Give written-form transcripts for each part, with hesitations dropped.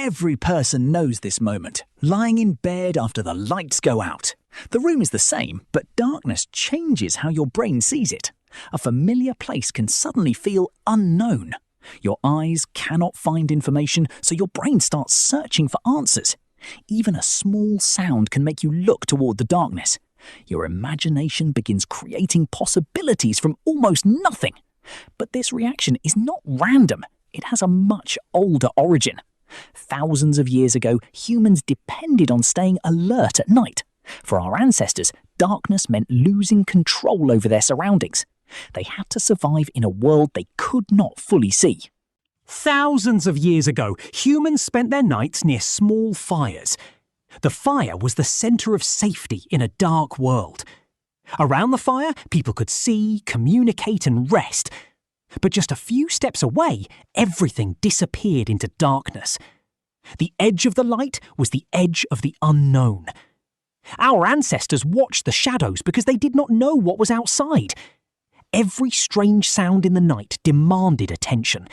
Every person knows this moment, lying in bed after the lights go out. The room is the same, but darkness changes how your brain sees it. A familiar place can suddenly feel unknown. Your eyes cannot find information, so your brain starts searching for answers. Even a small sound can make you look toward the darkness. Your imagination begins creating possibilities from almost nothing. But this reaction is not random. It has a much older origin. Thousands of years ago, humans depended on staying alert at night. For our ancestors, darkness meant losing control over their surroundings. They had to survive in a world they could not fully see. Thousands of years ago, humans spent their nights near small fires. The fire was the centre of safety in a dark world. Around the fire, people could see, communicate and rest. But just a few steps away, everything disappeared into darkness. The edge of the light was the edge of the unknown. Our ancestors watched the shadows because they did not know what was outside. Every strange sound in the night demanded attention.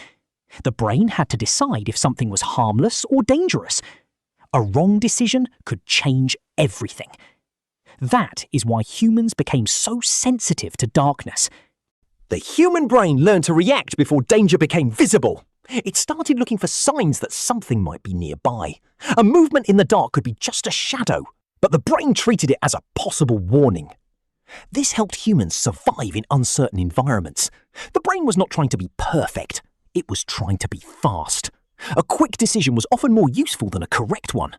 The brain had to decide if something was harmless or dangerous. A wrong decision could change everything. That is why humans became so sensitive to darkness. The human brain learned to react before danger became visible. It started looking for signs that something might be nearby. A movement in the dark could be just a shadow, but the brain treated it as a possible warning. This helped humans survive in uncertain environments. The brain was not trying to be perfect. It was trying to be fast. A quick decision was often more useful than a correct one.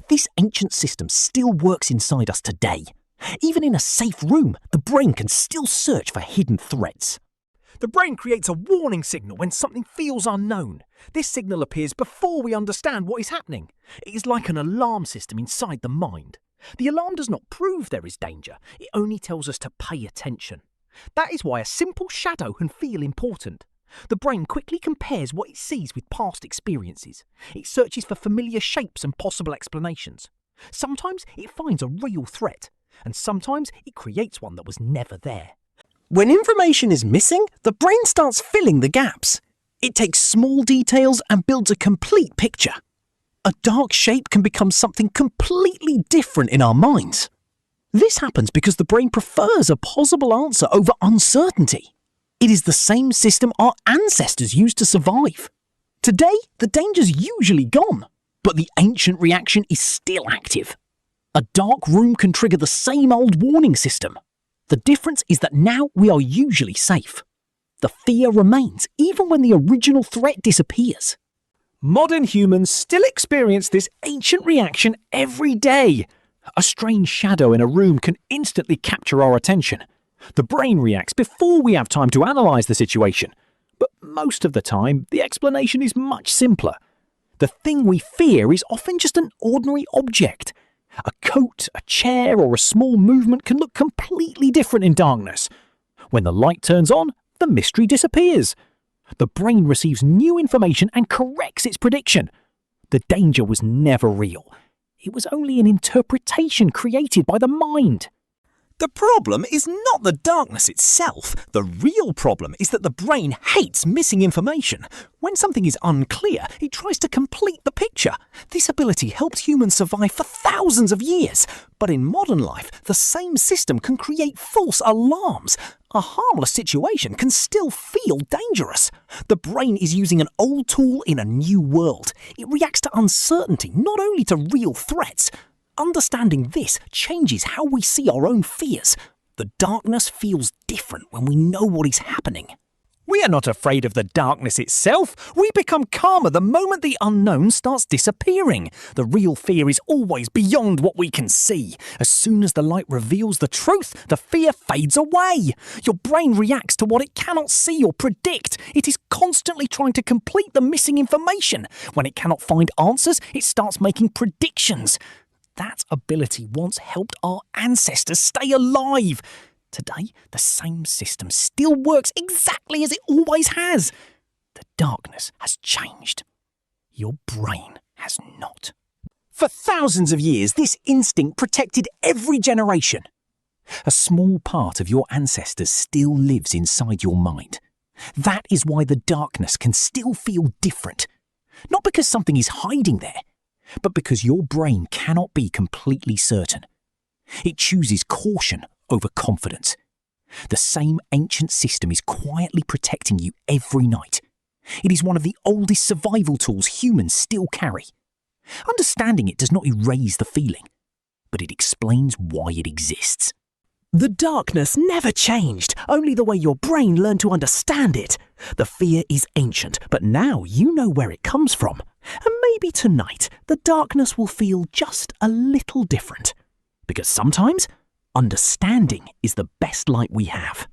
This ancient system still works inside us today. Even in a safe room, the brain can still search for hidden threats. The brain creates a warning signal when something feels unknown. This signal appears before we understand what is happening. It is like an alarm system inside the mind. The alarm does not prove there is danger. It only tells us to pay attention. That is why a simple shadow can feel important. The brain quickly compares what it sees with past experiences. It searches for familiar shapes and possible explanations. Sometimes it finds a real threat, and sometimes it creates one that was never there. When information is missing, the brain starts filling the gaps. It takes small details and builds a complete picture. A dark shape can become something completely different in our minds. This happens because the brain prefers a possible answer over uncertainty. It is the same system our ancestors used to survive. Today, the danger's usually gone, but the ancient reaction is still active. A dark room can trigger the same old warning system. The difference is that now we are usually safe. The fear remains even when the original threat disappears. Modern humans still experience this ancient reaction every day. A strange shadow in a room can instantly capture our attention. The brain reacts before we have time to analyse the situation. But most of the time, the explanation is much simpler. The thing we fear is often just an ordinary object. A coat, a chair, or a small movement can look completely different in darkness. When the light turns on, the mystery disappears. The brain receives new information and corrects its prediction. The danger was never real. It was only an interpretation created by the mind. The problem is not the darkness itself. The real problem is that the brain hates missing information. When something is unclear, it tries to complete the picture. This ability helped humans survive for thousands of years. But in modern life, the same system can create false alarms. A harmless situation can still feel dangerous. The brain is using an old tool in a new world. It reacts to uncertainty, not only to real threats. Understanding this changes how we see our own fears. The darkness feels different when we know what is happening. We are not afraid of the darkness itself. We become calmer the moment the unknown starts disappearing. The real fear is always beyond what we can see. As soon as the light reveals the truth, the fear fades away. Your brain reacts to what it cannot see or predict. It is constantly trying to complete the missing information. When it cannot find answers, it starts making predictions. That ability once helped our ancestors stay alive. Today, the same system still works exactly as it always has. The darkness has changed. Your brain has not. For thousands of years, this instinct protected every generation. A small part of your ancestors still lives inside your mind. That is why the darkness can still feel different. Not because something is hiding there, but because your brain cannot be completely certain. It chooses caution over confidence. The same ancient system is quietly protecting you every night. It is one of the oldest survival tools humans still carry. Understanding it does not erase the feeling, but it explains why it exists. The darkness never changed, only the way your brain learned to understand it. The fear is ancient, but now you know where it comes from. And maybe tonight, the darkness will feel just a little different. Because sometimes, understanding is the best light we have.